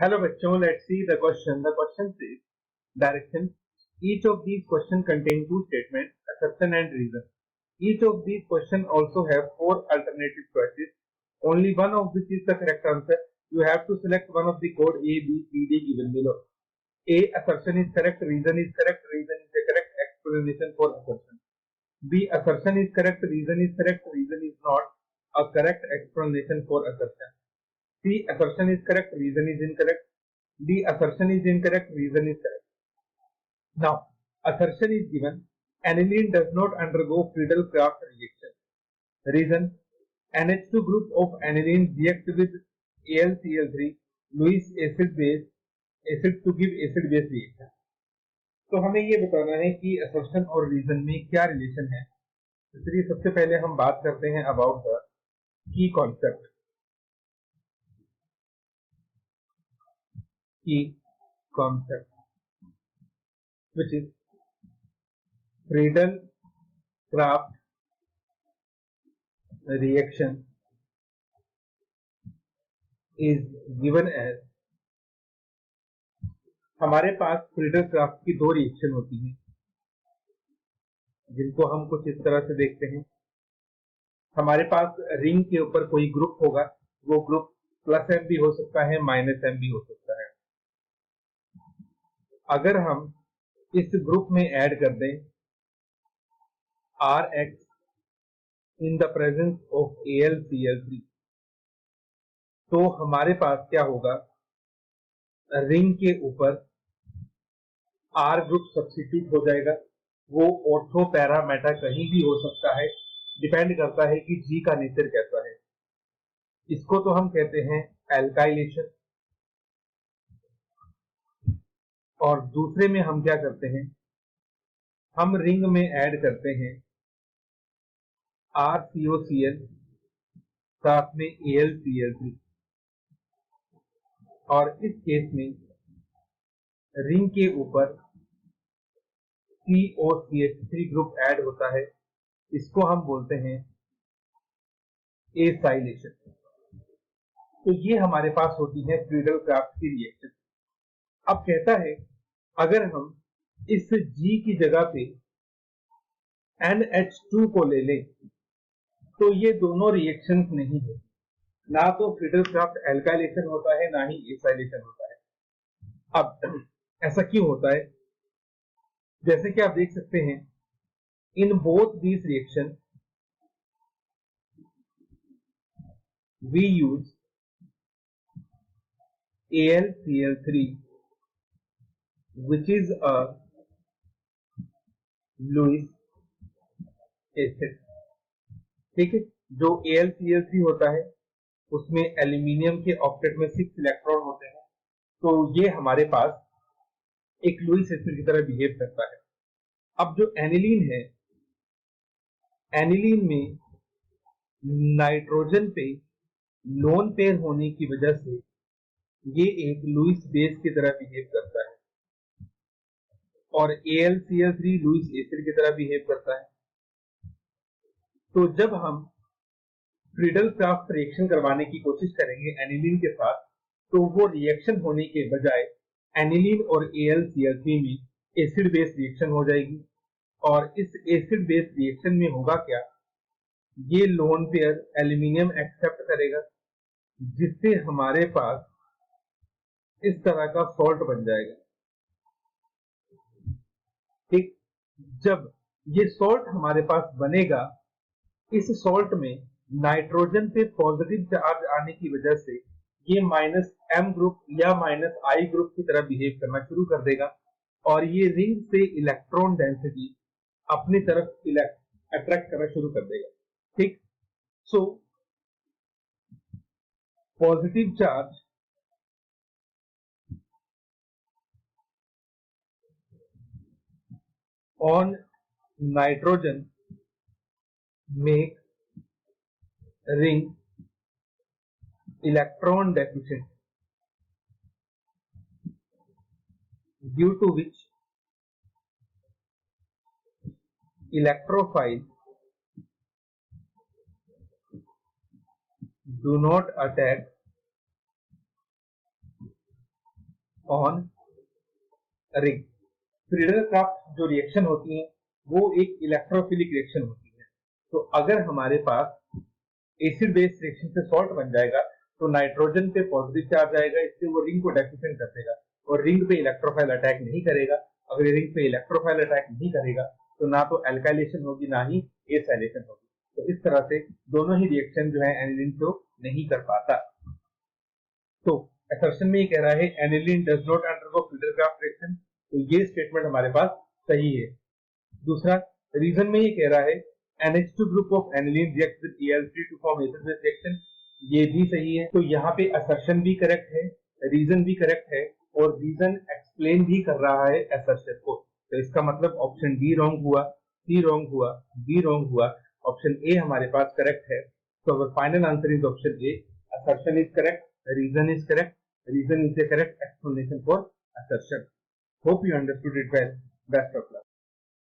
Hello bachcho, let's see the question. The question says directions. Each of these questions contain two statements, assertion and reason. Each of these questions also have four alternative choices. Only one of which is the correct answer. You have to select one of the code A, B, C, D given below. A. Assertion is correct, reason is correct, reason is a correct explanation for assertion. B. Assertion is correct, reason is not a correct explanation for assertion. C. Assertion is correct, reason is incorrect. D. Assertion is incorrect, reason is correct. Now, assertion is given. Aniline does not undergo Friedel-Crafts reaction. Reason: NH2 group of aniline react with AlCl3 Lewis acid base acid to give acid base reaction. तो हमें ये बताना है कि assertion और reason में क्या relation है. इसलिए सबसे पहले हम बात करते हैं about the key concept. Key concept, which is Friedel-Crafts reaction is given as. हमारे पास फ्रीडल-क्राफ्ट की दो रिएक्शन होती हैं जिनको हम कुछ इस तरह से देखते हैं. हमारे पास रिंग के ऊपर कोई ग्रुप होगा, वो ग्रुप प्लस एम भी हो सकता है, माइनस एम भी हो सकता है. अगर हम इस ग्रुप में ऐड कर दें Rx in the presence of AlCl3 तो हमारे पास क्या होगा, रिंग के ऊपर R ग्रुप सब्स्टिट्यूट हो जाएगा. वो ऑर्थो पैरा मेटा कहीं भी हो सकता है, डिपेंड करता है कि G का नेचर कैसा है. इसको तो हम कहते हैं एल्काइलेशन. और दूसरे में हम क्या करते हैं, हम रिंग में ऐड करते हैं RCOCl साथ में AlCl3 और इस केस में रिंग के ऊपर COCH3 ग्रुप ऐड होता है. इसको हम बोलते हैं एसाइलेशन. तो ये हमारे पास होती है फ्रीडल-क्राफ्ट की रिएक्शन. अब कहता है अगर हम इस G की जगह पे NH2 को ले लें तो ये दोनों रिएक्शंस नहीं है. ना तो फ्रीडल-क्राफ्ट एल्काइलेशन होता है, ना ही एसाइलेशन होता है. अब ऐसा क्यों होता है? जैसे कि आप देख सकते हैं, in both these reaction we use AlCl3 which is a Lewis acid. ठीक है, जो AlCl3 होता है उसमें एल्यूमिनियम के ऑक्टेट में 6 इलेक्ट्रॉन होते हैं. तो ये हमारे पास एक लुईस एसिड की तरह बिहेव करता है. अब जो एनिलीन है, एनिलीन में नाइट्रोजन पे लोन पेयर होने की वजह से ये एक लुईस बेस की तरह बिहेव करता है और AlCl3 लुईस एसिड की तरह बिहेव करता है. तो जब हम फ्रीडल-क्राफ्ट रिएक्शन करवाने की कोशिश करेंगे एनिलीन के साथ, तो वो रिएक्शन होने के बजाय एनिलीन और AlCl3 में एसिड बेस रिएक्शन हो जाएगी. और इस एसिड बेस रिएक्शन में होगा क्या, ये लोन पेयर एल्यूमिनियम एक्सेप्ट करेगा, जिससे हमारे पास इस तरह का सॉल्ट बन जाएगा. ठीक, जब ये सॉल्ट हमारे पास बनेगा, इस सॉल्ट में नाइट्रोजन पे पॉजिटिव चार्ज आने की वजह से ये माइनस एम ग्रुप या माइनस आई ग्रुप की तरह बिहेव करना शुरू कर देगा और ये रिंग से इलेक्ट्रॉन डेंसिटी अपनी तरफ अट्रैक्ट करना शुरू कर देगा. ठीक, so positive charge on nitrogen make ring electron deficient, due to which electrophiles do not attack on ring. Friedel craft जो रिएक्शन होती है वो एक इलेक्ट्रोफिलिक रिएक्शन होती है। तो अगर हमारे पास एसिड बेस रिएक्शन से सॉल्ट बन जाएगा तो नाइट्रोजन पे पॉजिटिव चार्ज आएगा, इससे वो रिंग को डेफिशिएंट कर देगा और रिंग पे इलेक्ट्रोफाइल अटैक नहीं करेगा। अगर रिंग पे इलेक्ट्रोफाइल अटैक नहीं करेगा तो ना तो एल्काइलेशन होगी ना ही एसाइलेशन होगी। तो इस तरह से दोनों ही रिएक्शन जो है एनिलीन को नहीं कर पाता। तो असर्शन में ये कह रहा है aniline does not undergo Friedel craft reaction, तो ये स्टेटमेंट हमारे पास सही है। दूसरा रीजन में ये कह रहा है NH2 group of aniline react with Al3 to form acid base reaction, ये भी सही है। तो यहाँ पे असर्शन भी करेक्ट है, रीजन भी करेक्ट है और रीजन एक्सप्लेन भी कर रहा है असर्शन को। तो इसका मतलब ऑप्शन डी रॉन्ग हुआ, सी रॉन्ग हुआ, डी रॉन्ग हुआ, ऑप्शन ए हमारे पास करेक्ट है। तो our final answer is option A, assertion is correct, reason is correct, reason is the correct explanation for assertion. Hope you understood it well. Best of luck.